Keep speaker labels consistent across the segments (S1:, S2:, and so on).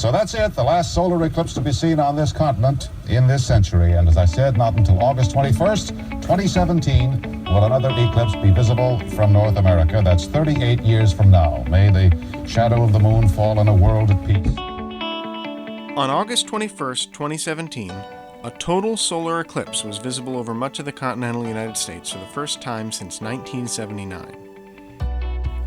S1: So that's it, the last solar eclipse to be seen on this continent in this century. And as I said, not until August 21st, 2017, will another eclipse be visible from North America. That's 38 years from now. May the shadow of the moon fall on a world at peace.
S2: On August 21st, 2017, a total solar eclipse was visible over much of the continental United States for the first time since 1979.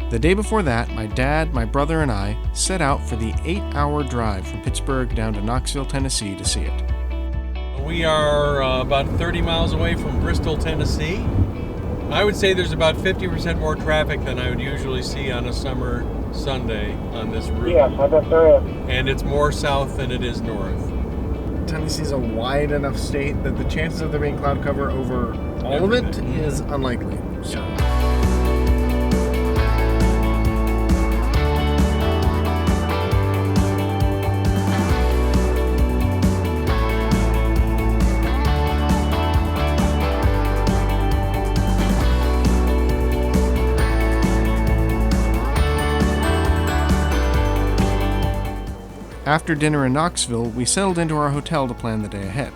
S2: The day before that, my dad, my brother, and I set out for the 8-hour drive from Pittsburgh down to Knoxville, Tennessee to see it.
S3: We are about 30 miles away from Bristol, Tennessee. I would say there's about 50% more traffic than I would usually see on a summer Sunday on this route.
S4: Yes, I bet there is.
S3: And it's more south than it is north.
S2: Tennessee's a wide enough state that the chances of there being cloud cover over all of it is unlikely. So. After dinner in Knoxville, we settled into our hotel to plan the day ahead.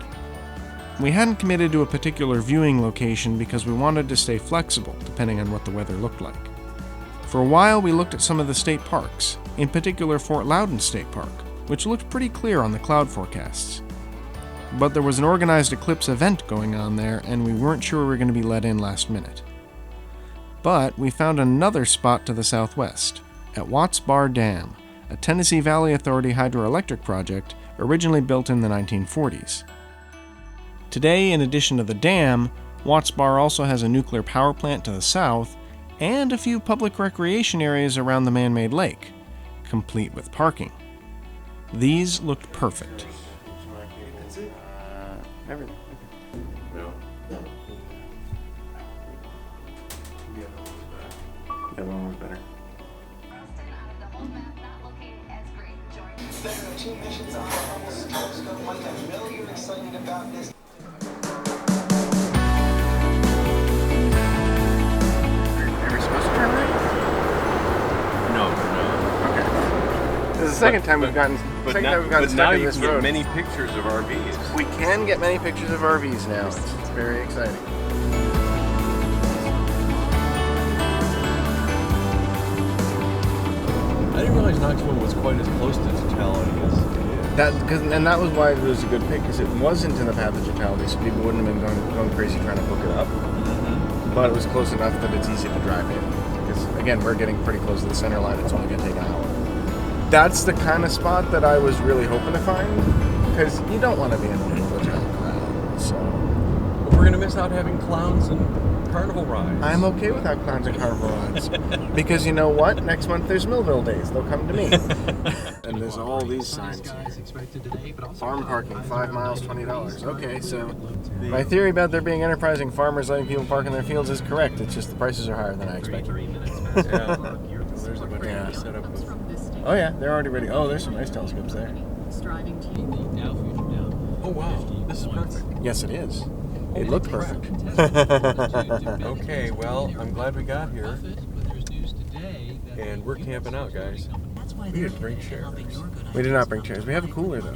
S2: We hadn't committed to a particular viewing location because we wanted to stay flexible, depending on what the weather looked like. For a while, we looked at some of the state parks, in particular Fort Loudon State Park, which looked pretty clear on the cloud forecasts. But there was an organized eclipse event going on there, and we weren't sure we were going to be let in last minute. But we found another spot to the southwest, at Watts Bar Dam, a Tennessee Valley Authority hydroelectric project originally built in the 1940s. Today, in addition to the dam, Watts Bar also has a nuclear power plant to the south and a few public recreation areas around the man-made lake, complete with parking. These looked perfect.
S5: Everything. The other one was better.
S6: Two missions on the Hubble telescope. Mike, I know you're excited about this.
S2: Are we supposed to turn right?
S3: No.
S2: Okay. This is the second time we've gotten
S3: But
S2: stuck
S3: now
S2: in
S3: you
S2: this
S3: can get
S2: road.
S3: many pictures of RVs.
S2: We can get many pictures of RVs now. It's very exciting.
S3: I didn't realize Knoxville was quite as close to Totality as it is.
S2: That was why it was a good pick, because it wasn't in the path of Totality, so people wouldn't have been going crazy trying to book it up. But it was close enough that it's easy to drive in. Because again, we're getting pretty close to the center line. It's only going to take an hour. That's the kind of spot that I was really hoping to find, because you don't want to be in the middle of a giant crowd. So
S3: But we're going to miss out having clowns and carnival rides.
S2: I'm okay without clowns and carnival rides, because you know what? Next month there's Millville Days. They'll come to me. And there's all these signs here. Farm parking, 5 miles, $20. Okay, so my theory about there being enterprising farmers letting people park in their fields is correct. It's just the prices are higher than I expected.
S3: Yeah. There's a bunch of setup.
S2: Oh yeah, they're already ready. Oh, there's some nice telescopes there.
S3: Oh wow, this is perfect.
S2: Yes, it is. It looked perfect.
S3: Okay, well, I'm glad we got here. And we're camping out, guys. We didn't bring chairs.
S2: We did not bring chairs. We have a cooler though.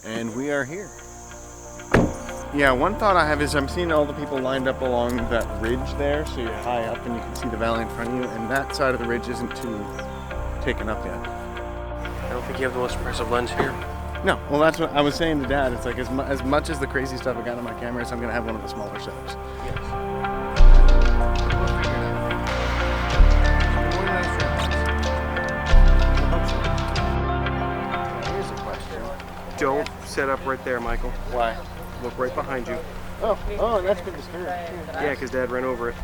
S2: And we are here. Yeah, one thought I have is I'm seeing all the people lined up along that ridge there, so you're high up and you can see the valley in front of you, and that side of the ridge isn't too taken up yet.
S5: I don't think you have the most impressive lens here.
S2: No, well that's what I was saying to Dad. It's like as much as the crazy stuff I got on my cameras, I'm going to have one of the smaller setups. Here's a question.
S5: Don't set up right there, Michael.
S2: Why?
S5: Look right behind you.
S2: Oh, that's been disturbed.
S5: Yeah, because Dad ran over it.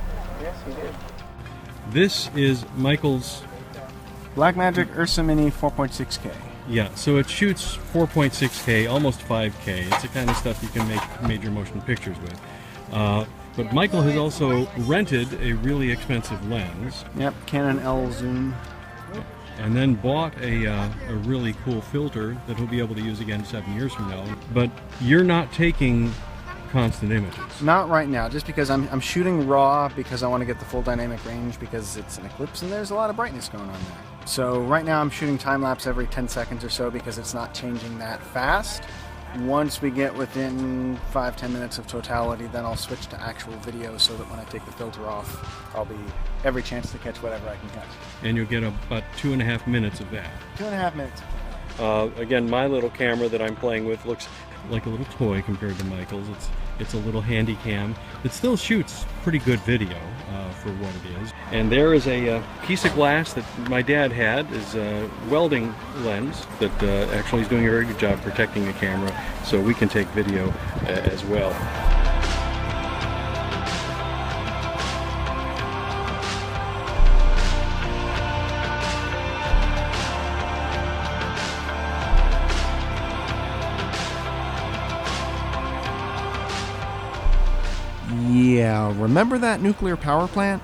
S2: Yes, he did.
S3: This is Michael's.
S2: Blackmagic Ursa Mini 4.6K.
S3: Yeah, so it shoots 4.6K, almost 5K. It's the kind of stuff you can make major motion pictures with. But Michael has also rented a really expensive lens.
S2: Yep, Canon L zoom.
S3: And then bought a really cool filter that he'll be able to use again 7 years from now. But you're not taking constant images.
S2: Not right now, just because I'm shooting raw because I want to get the full dynamic range because it's an eclipse and there's a lot of brightness going on there.
S4: So right now I'm shooting time-lapse every 10 seconds or so because it's not changing that fast. Once we get within 5-10 minutes of totality, then I'll switch to actual video so that when I take the filter off, I'll be every chance to catch whatever I can catch.
S3: And you'll get about 2.5 minutes of that.
S4: 2.5 minutes.
S3: Again, my little camera that I'm playing with looks like a little toy compared to Michael's. It's a little handy cam. It still shoots pretty good video for what it is. And there is a piece of glass that my dad had, is a welding lens that actually is doing a very good job protecting the camera, so we can take video as well.
S2: Yeah, remember that nuclear power plant?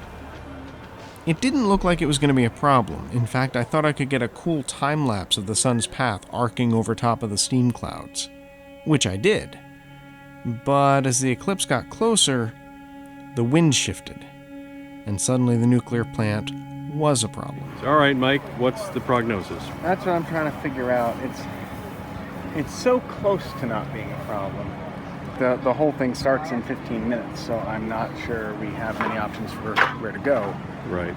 S2: It didn't look like it was going to be a problem. In fact, I thought I could get a cool time-lapse of the sun's path arcing over top of the steam clouds. Which I did. But as the eclipse got closer, the wind shifted. And suddenly the nuclear plant was a problem.
S3: All right, Mike, what's the prognosis?
S4: That's what I'm trying to figure out. It's so close to not being a problem. The whole thing starts in 15 minutes, so I'm not sure we have many options for where to go.
S3: Right.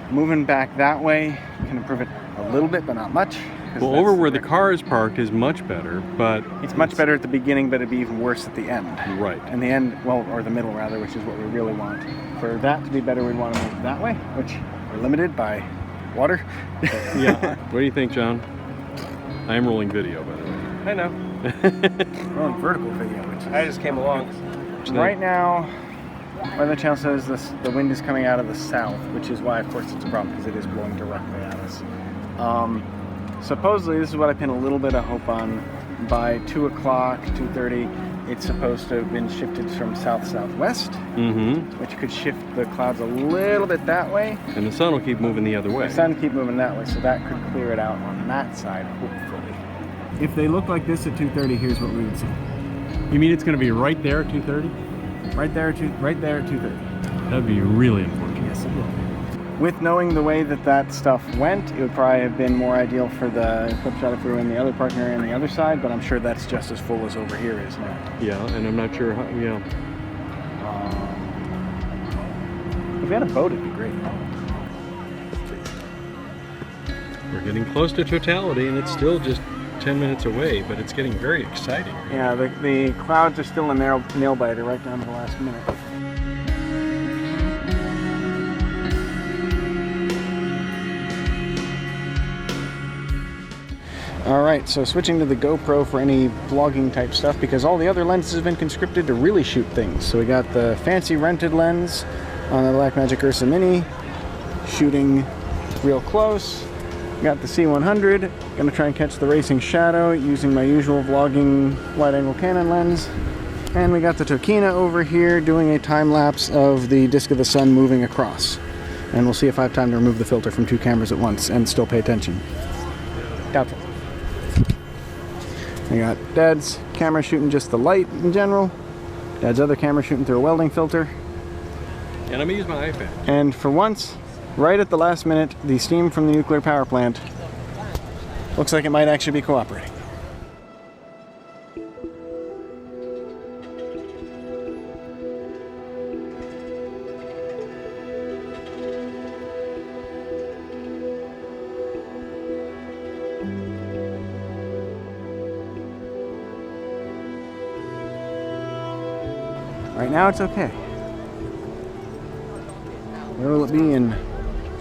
S4: Moving back that way can improve it a little bit, but not much.
S3: Well, over where the car is parked is much better, but...
S4: It's much better at the beginning, but it'd be even worse at the end.
S3: Right.
S4: And the end, well, or the middle rather, which is what we really want. For that to be better, we'd want to move that way, which we're limited by water.
S3: Yeah. What do you think, John? I am rolling video, by the way.
S5: I know.
S4: We're on vertical video, which
S5: I just came along.
S4: right now, Weather Channel says the wind is coming out of the south, which is why, of course, it's a problem, because it is blowing directly at us. Supposedly, this is what I pin a little bit of hope on. By 2 o'clock, 2:30, it's supposed to have been shifted from south-southwest, which could shift the clouds a little bit that way.
S3: And the sun will keep moving the other way.
S4: The sun keep moving that way, so that could clear it out on that side, hopefully. If they look like this at 2:30, here's what we would see.
S3: You mean it's going to be right there at 2:30?
S4: Right there at 2:30.
S3: That'd be really unfortunate.
S4: Yes, it would. With knowing the way that stuff went, it would probably have been more ideal for the eclipse shot if we were in the other parking area on the other side, but I'm sure that's just as full as over here is now.
S3: Yeah, and I'm not sure how, yeah.
S4: If we had a boat, it'd be great.
S3: We're getting close to totality, and it's still just 10 minutes away, but it's getting very exciting.
S4: Yeah, the clouds are still a nail biter right down to the last minute. Alright, so switching to the GoPro for any vlogging type stuff, because all the other lenses have been conscripted to really shoot things. So we got the fancy rented lens on the Blackmagic Ursa Mini, shooting real close. Got the C100, gonna try and catch the racing shadow using my usual vlogging wide-angle Canon lens. And we got the Tokina over here doing a time-lapse of the disk of the sun moving across. And we'll see if I have time to remove the filter from 2 cameras at once and still pay attention. Doubtful. I got Dad's camera shooting just the light in general. Dad's other camera shooting through a welding filter.
S3: And I'm going to use my iPad.
S4: And for once, right at the last minute, the steam from the nuclear power plant looks like it might actually be cooperating. Right now it's okay. Where will it be in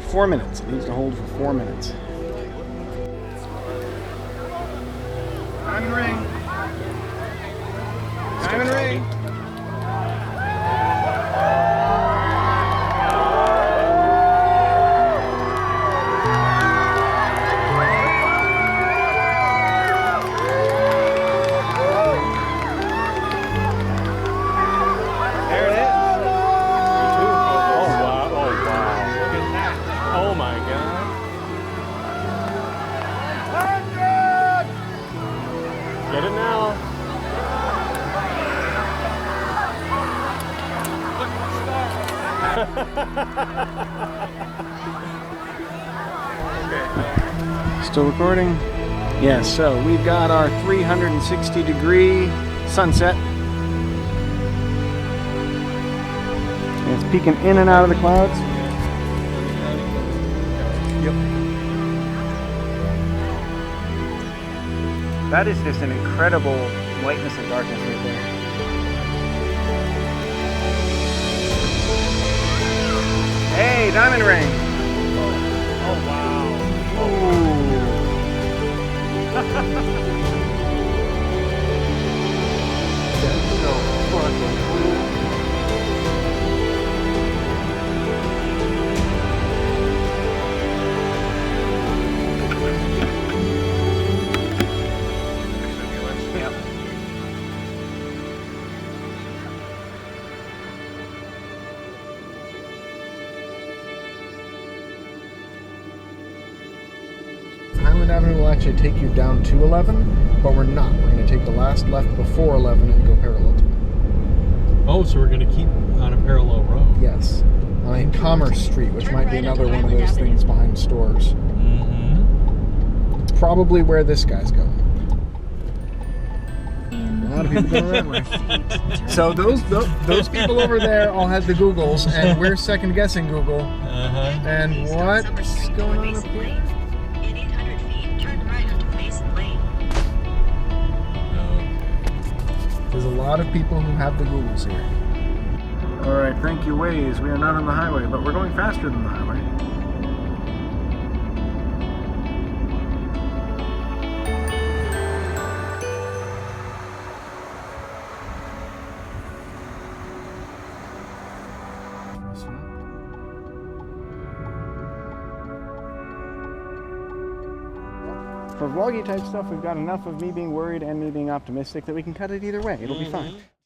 S4: 4 minutes? It needs to hold for 4 minutes. Time and ring. Time and ring. Still recording? Yeah, so we've got our 360-degree sunset. And it's peeking in and out of the clouds. Yep. That is just an incredible lightness and darkness right there. Hey, diamond ring!
S3: Oh wow.
S4: Ooh. That's so fucking cool. Yep. Highland Avenue will actually take you down to 11, but we're not. We're going to take the last left before 11 and go parallel to it.
S3: Oh, so we're going to keep on a parallel road.
S4: Yes. On a Commerce Street, which might be another one of those things behind stores.
S3: Mm-hmm.
S4: It's probably where this guy's going. A lot of people go that way. So those people over there all had the Googles, and we're second guessing Google.
S3: Uh-huh.
S4: And what's going on up here?
S7: In 800 feet, turn right onto Mason Lane.
S4: There's a lot of people who have the Googles here. Alright, thank you Waze. We are not on the highway, but we're going faster than the highway. For vloggy type stuff, we've got enough of me being worried and me being optimistic that we can cut it either way. It'll be fine.